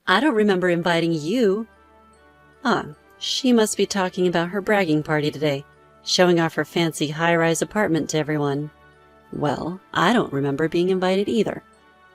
I don't remember inviting you. Ah, she must be talking about her bragging party today, showing off her fancy high-rise apartment to everyone. Well, I don't remember being invited either,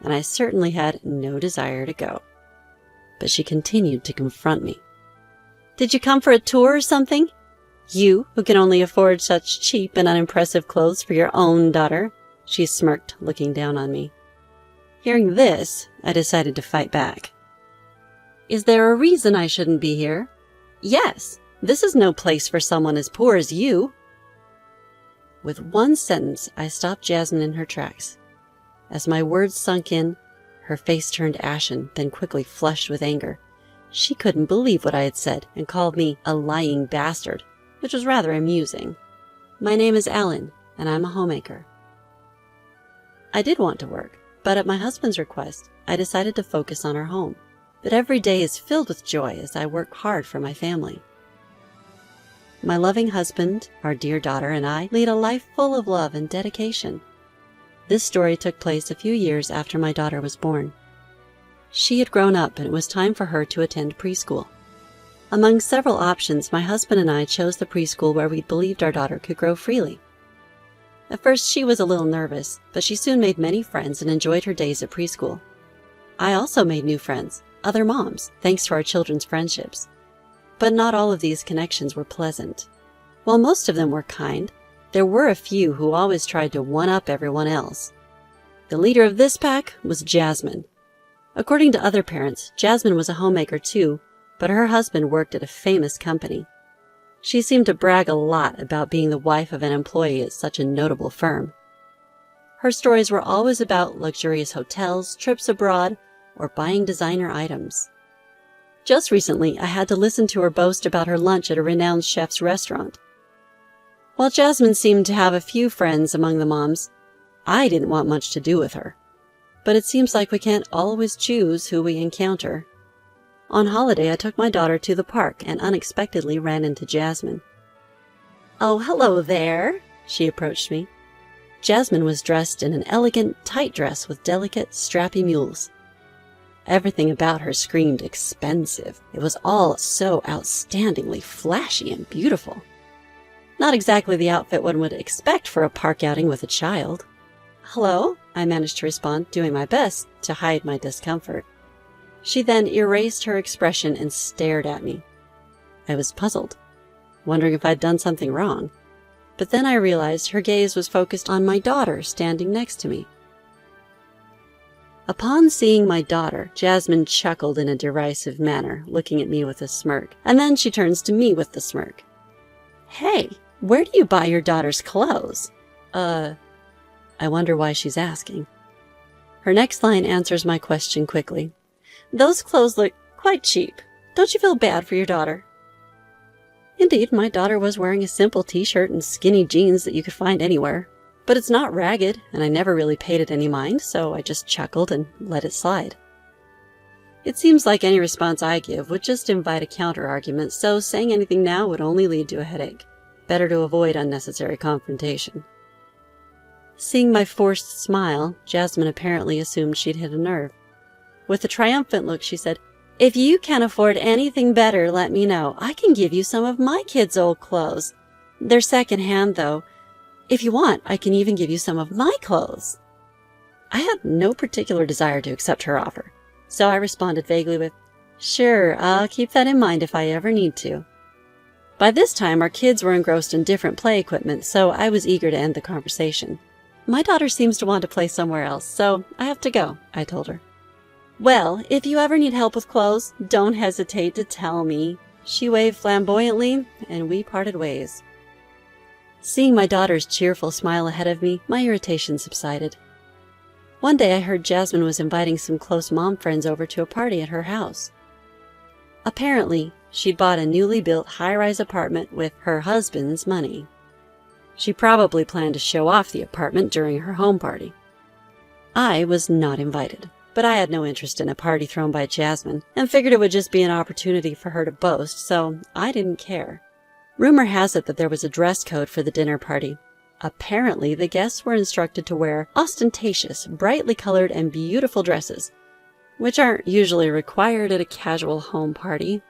and I certainly had no desire to go. But she continued to confront me. Did you come for a tour or something? You, who can only afford such cheap and unimpressive clothes for your own daughter? She smirked, looking down on me. Hearing this, I decided to fight back. Is there a reason I shouldn't be here? Yes, this is no place for someone as poor as you. With one sentence, I stopped Jasmine in her tracks. As my words sunk in, her face turned ashen, then quickly flushed with anger. She couldn't believe what I had said and called me a lying bastard, which was rather amusing. My name is Ellen, and I'm a homemaker. I did want to work, but at my husband's request, I decided to focus on our home. But every day is filled with joy as I work hard for my family. My loving husband, our dear daughter, and I lead a life full of love and dedication. This story took place a few years after my daughter was born. She had grown up, and it was time for her to attend preschool. Among several options, my husband and I chose the preschool where we believed our daughter could grow freely. At first, she was a little nervous, but she soon made many friends and enjoyed her days at preschool. I also made new friends, other moms, thanks to our children's friendships. But not all of these connections were pleasant. While most of them were kind, there were a few who always tried to one-up everyone else. The leader of this pack was Jasmine. According to other parents, Jasmine was a homemaker too, but her husband worked at a famous company. She seemed to brag a lot about being the wife of an employee at such a notable firm. Her stories were always about luxurious hotels, trips abroad, or buying designer items. Just recently, I had to listen to her boast about her lunch at a renowned chef's restaurant. While Jasmine seemed to have a few friends among the moms, I didn't want much to do with her. But it seems like we can't always choose who we encounter. On holiday, I took my daughter to the park and unexpectedly ran into Jasmine. "Oh, hello there," she approached me. Jasmine was dressed in an elegant, tight dress with delicate, strappy mules. Everything about her screamed expensive. It was all so outstandingly flashy and beautiful. Not exactly the outfit one would expect for a park outing with a child. "Hello," I managed to respond, doing my best to hide my discomfort. She then erased her expression and stared at me. I was puzzled, wondering if I'd done something wrong. But then I realized her gaze was focused on my daughter standing next to me. Upon seeing my daughter, Jasmine chuckled in a derisive manner, looking at me with a smirk, and then she turns to me with the smirk. "Hey, where do you buy your daughter's clothes?" I wonder why she's asking. Her next line answers my question quickly. "Those clothes look quite cheap. Don't you feel bad for your daughter?" Indeed, my daughter was wearing a simple t-shirt and skinny jeans that you could find anywhere. But it's not ragged, and I never really paid it any mind, so I just chuckled and let it slide. It seems like any response I give would just invite a counter-argument, so saying anything now would only lead to a headache. Better to avoid unnecessary confrontation. Seeing my forced smile, Jasmine apparently assumed she'd hit a nerve. With a triumphant look, she said, "If you can't afford anything better, let me know. I can give you some of my kids' old clothes. They're second-hand, though. If you want, I can even give you some of my clothes." I had no particular desire to accept her offer, so I responded vaguely with, "Sure, I'll keep that in mind if I ever need to." By this time, our kids were engrossed in different play equipment, so I was eager to end the conversation. "My daughter seems to want to play somewhere else, so I have to go," I told her. "Well, if you ever need help with clothes, don't hesitate to tell me." She waved flamboyantly, and we parted ways. Seeing my daughter's cheerful smile ahead of me, my irritation subsided. One day I heard Jasmine was inviting some close mom friends over to a party at her house. Apparently, she'd bought a newly built high-rise apartment with her husband's money. She probably planned to show off the apartment during her home party. I was not invited, but I had no interest in a party thrown by Jasmine and figured it would just be an opportunity for her to boast, so I didn't care. Rumor has it that there was a dress code for the dinner party. Apparently, the guests were instructed to wear ostentatious, brightly colored, and beautiful dresses. which aren't usually required at a casual home party.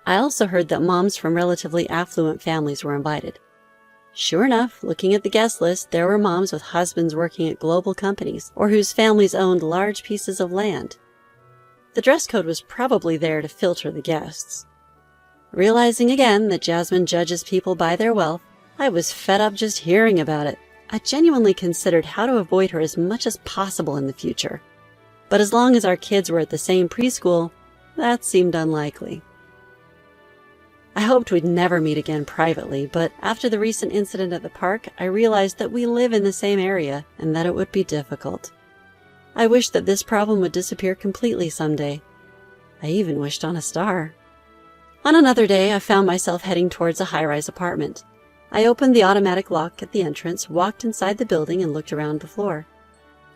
I also heard that moms from relatively affluent families were invited. Sure enough, looking at the guest list, there were moms with husbands working at global companies or whose families owned large pieces of land. The dress code was probably there to filter the guests. Realizing again that Jasmine judges people by their wealth, I was fed up just hearing about it. I genuinely considered how to avoid her as much as possible in the future. But as long as our kids were at the same preschool, that seemed unlikely. I hoped we'd never meet again privately, but after the recent incident at the park, I realized that we live in the same area and that it would be difficult. I wished that this problem would disappear completely someday. I even wished on a star. On another day, I found myself heading towards a high-rise apartment. I opened the automatic lock at the entrance, walked inside the building, and looked around the floor.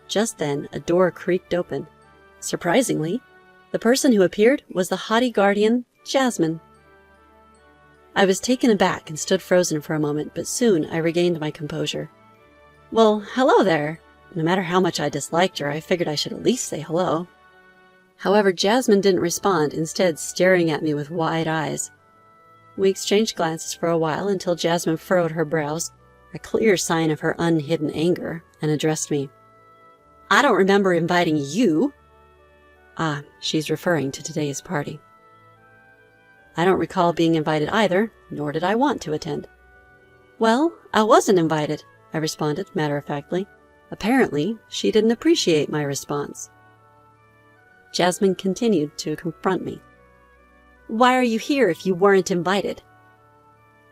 Just then, a door creaked open. Surprisingly, the person who appeared was the haughty guardian, Jasmine. I was taken aback and stood frozen for a moment, but soon I regained my composure. Well, hello there. No matter how much I disliked her, I figured I should at least say hello. However, Jasmine didn't respond, instead staring at me with wide eyes. We exchanged glances for a while until Jasmine furrowed her brows, a clear sign of her unhidden anger, and addressed me. I don't remember inviting you. Ah, she's referring to today's party. I don't recall being invited either, nor did I want to attend. Well, I wasn't invited, I responded matter-of-factly. Apparently, she didn't appreciate my response. Jasmine continued to confront me. Why are you here if you weren't invited?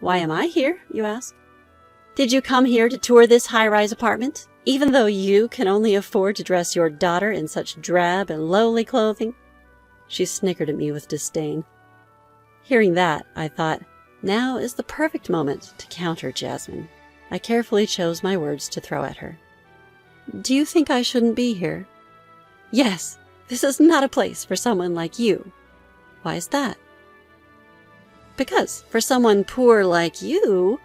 Why am I here, you ask? Did you come here to tour this high-rise apartment, even though you can only afford to dress your daughter in such drab and lowly clothing? She snickered at me with disdain. Hearing that, I thought, now is the perfect moment to counter Jasmine. I carefully chose my words to throw at her. Do you think I shouldn't be here? Yes, this is not a place for someone like you. Why is that? Because for someone poor like you,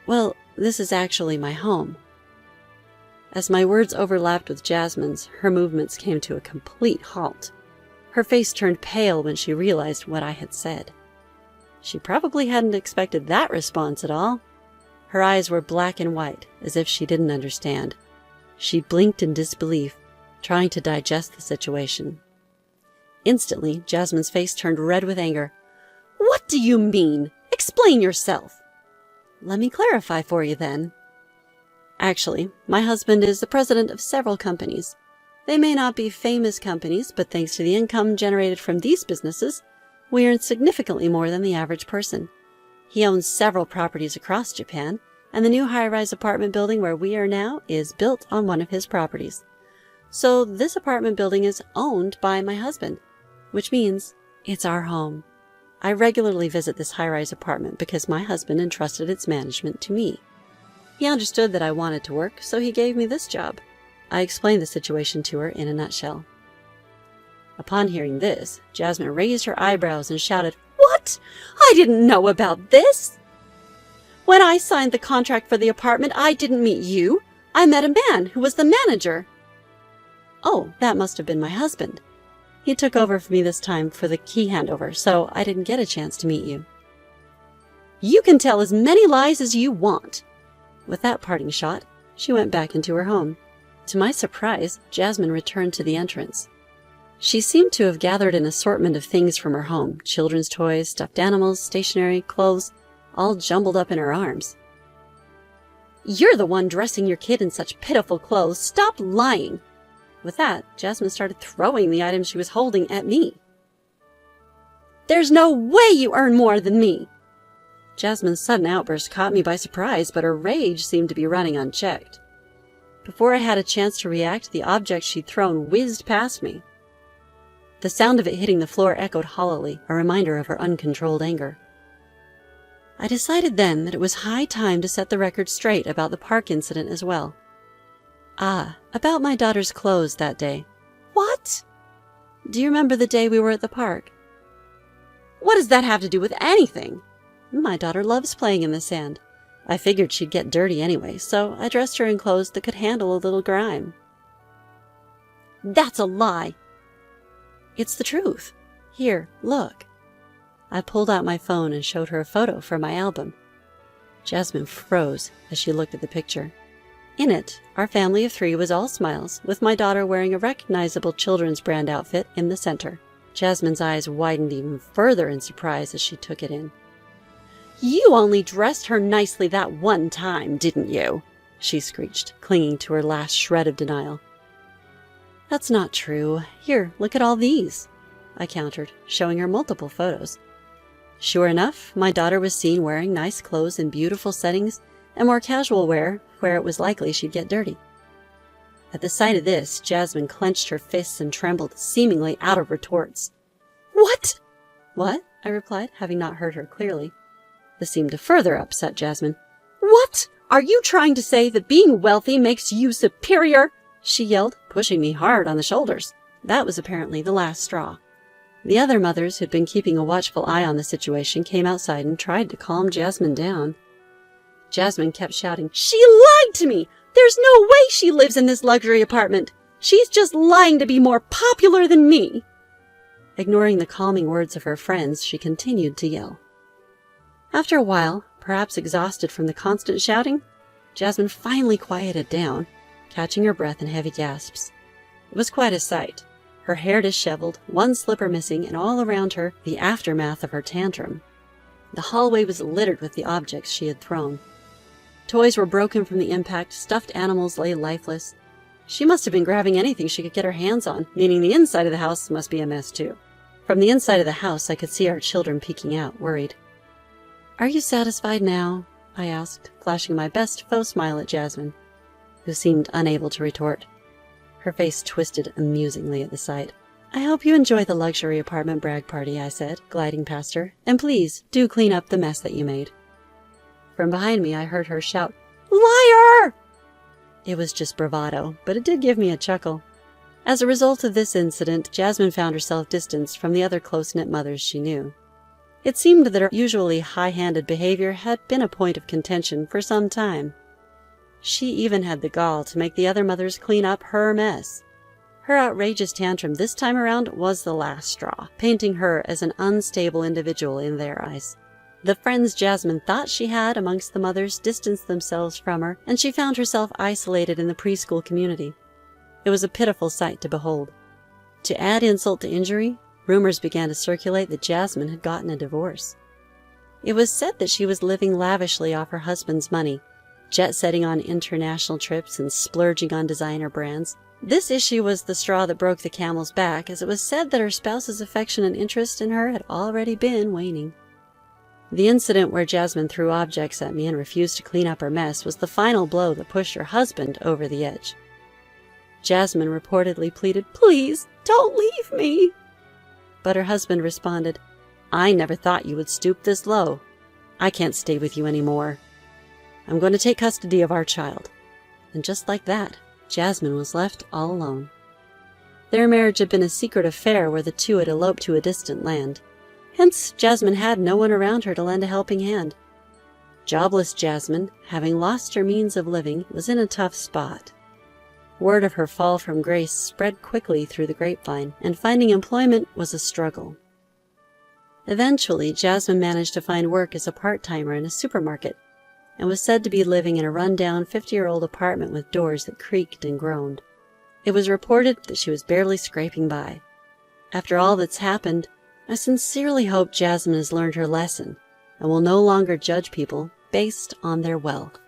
well, this is actually my home. As my words overlapped with Jasmine's, her movements came to a complete halt. Her face turned pale when she realized what I had said. She probably hadn't expected that response at all. Her eyes were black and white, as if she didn't understand. She blinked in disbelief, trying to digest the situation. Instantly, Jasmine's face turned red with anger. What do you mean? Explain yourself. Let me clarify for you then. Actually, my husband is the president of several companies. They may not be famous companies, but thanks to the income generated from these businesses, we earn significantly more than the average person. He owns several properties across Japan, and the new high-rise apartment building where we are now is built on one of his properties. So this apartment building is owned by my husband, which means it's our home. I regularly visit this high-rise apartment because my husband entrusted its management to me. He understood that I wanted to work, so he gave me this job. I explained the situation to her in a nutshell. Upon hearing this, Jasmine raised her eyebrows and shouted, What? I didn't know about this! When I signed the contract for the apartment, I didn't meet you. I met a man who was the manager. Oh, that must have been my husband. He took over for me this time for the key handover, so I didn't get a chance to meet you. You can tell as many lies as you want. With that parting shot, she went back into her home. To my surprise, Jasmine returned to the entrance. She seemed to have gathered an assortment of things from her home, children's toys, stuffed animals, stationery, clothes, all jumbled up in her arms. You're the one dressing your kid in such pitiful clothes. Stop lying. With that, Jasmine started throwing the items she was holding at me. There's no way you earn more than me. Jasmine's sudden outburst caught me by surprise, but her rage seemed to be running unchecked. Before I had a chance to react, the object she'd thrown whizzed past me. The sound of it hitting the floor echoed hollowly, a reminder of her uncontrolled anger. I decided then that it was high time to set the record straight about the park incident as well. Ah, about my daughter's clothes that day. What? Do you remember the day we were at the park? What does that have to do with anything? My daughter loves playing in the sand. I figured she'd get dirty anyway, so I dressed her in clothes that could handle a little grime. That's a lie. It's the truth. Here, look. I pulled out my phone and showed her a photo from my album. Jasmine froze as she looked at the picture. In it, our family of 3 was all smiles, with my daughter wearing a recognizable children's brand outfit in the center. Jasmine's eyes widened even further in surprise as she took it in. You only dressed her nicely that one time, didn't you? She screeched, clinging to her last shred of denial. That's not true. Here, look at all these, I countered, showing her multiple photos. Sure enough, my daughter was seen wearing nice clothes in beautiful settings and more casual wear where it was likely she'd get dirty. At the sight of this, Jasmine clenched her fists and trembled, seemingly out of retorts. What? What? I replied, having not heard her clearly. This seemed to further upset Jasmine. What? Are you trying to say that being wealthy makes you superior? She yelled, pushing me hard on the shoulders. That was apparently the last straw. The other mothers who'd been keeping a watchful eye on the situation came outside and tried to calm Jasmine down. Jasmine kept shouting, She lied to me! There's no way she lives in this luxury apartment! She's just lying to be more popular than me! Ignoring the calming words of her friends, she continued to yell. After a while, perhaps exhausted from the constant shouting, Jasmine finally quieted down, catching her breath in heavy gasps. It was quite a sight. Her hair disheveled, one slipper missing, and all around her the aftermath of her tantrum. The hallway was littered with the objects she had thrown. Toys were broken from the impact, stuffed animals lay lifeless. She must have been grabbing anything she could get her hands on, meaning the inside of the house must be a mess too. From the inside of the house, I could see our children peeking out, worried. Are you satisfied now? I asked, flashing my best faux smile at Jasmine, who seemed unable to retort. Her face twisted amusingly at the sight. I hope you enjoy the luxury apartment brag party, I said, gliding past her, and please do clean up the mess that you made. From behind me, I heard her shout, Liar! It was just bravado, but it did give me a chuckle. As a result of this incident, Jasmine found herself distanced from the other close-knit mothers she knew. It seemed that her usually high-handed behavior had been a point of contention for some time. She even had the gall to make the other mothers clean up her mess. Her outrageous tantrum this time around was the last straw, painting her as an unstable individual in their eyes. The friends Jasmine thought she had amongst the mothers distanced themselves from her, and she found herself isolated in the preschool community. It was a pitiful sight to behold. To add insult to injury, rumors began to circulate that Jasmine had gotten a divorce. It was said that she was living lavishly off her husband's money, jet-setting on international trips and splurging on designer brands. This issue was the straw that broke the camel's back, as it was said that her spouse's affection and interest in her had already been waning. The incident where Jasmine threw objects at me and refused to clean up her mess was the final blow that pushed her husband over the edge. Jasmine reportedly pleaded, Please, don't leave me. But her husband responded, I never thought you would stoop this low. I can't stay with you anymore. I'm going to take custody of our child. And just like that, Jasmine was left all alone. Their marriage had been a secret affair where the two had eloped to a distant land. Hence, Jasmine had no one around her to lend a helping hand. Jobless Jasmine, having lost her means of living, was in a tough spot. Word of her fall from grace spread quickly through the grapevine, and finding employment was a struggle. Eventually, Jasmine managed to find work as a part-timer in a supermarket, and was said to be living in a run-down 50-year-old apartment with doors that creaked and groaned. It was reported that she was barely scraping by. After all that's happened, I sincerely hope Jasmine has learned her lesson and will no longer judge people based on their wealth.